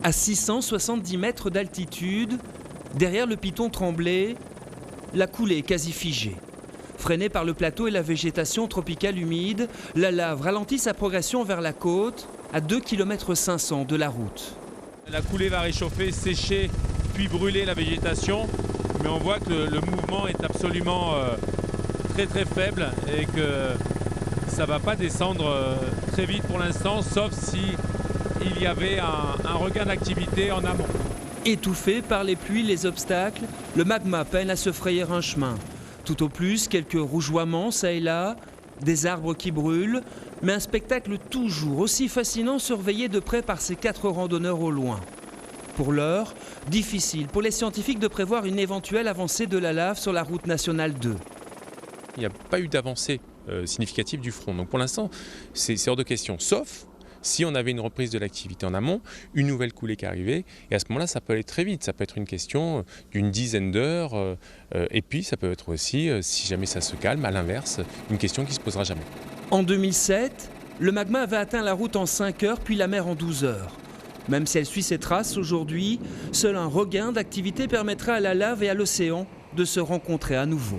À 670 mètres d'altitude, derrière le piton Tremblay, la coulée est quasi figée. Freinée par le plateau et la végétation tropicale humide, la lave ralentit sa progression vers la côte à 2,5 km de la route. La coulée va réchauffer, sécher, puis brûler la végétation. Mais on voit que le mouvement est absolument très très faible et que ça ne va pas descendre très vite pour l'instant, sauf si il y avait un regain d'activité en amont. Étouffé par les pluies, les obstacles, le magma peine à se frayer un chemin. Tout au plus, quelques rougeoiements ça et là, des arbres qui brûlent, mais un spectacle toujours aussi fascinant surveillé de près par ces 4 randonneurs au loin. Pour l'heure, difficile pour les scientifiques de prévoir une éventuelle avancée de la lave sur la route nationale 2. Il n'y a pas eu d'avancée significative du front. Donc pour l'instant, c'est hors de question, sauf si on avait une reprise de l'activité en amont, une nouvelle coulée qui arrivait, et à ce moment-là, ça peut aller très vite. Ça peut être une question d'une dizaine d'heures, et puis ça peut être aussi, si jamais ça se calme, à l'inverse, une question qui ne se posera jamais. En 2007, le magma avait atteint la route en 5 heures, puis la mer en 12 heures. Même si elle suit ses traces aujourd'hui, seul un regain d'activité permettra à la lave et à l'océan de se rencontrer à nouveau.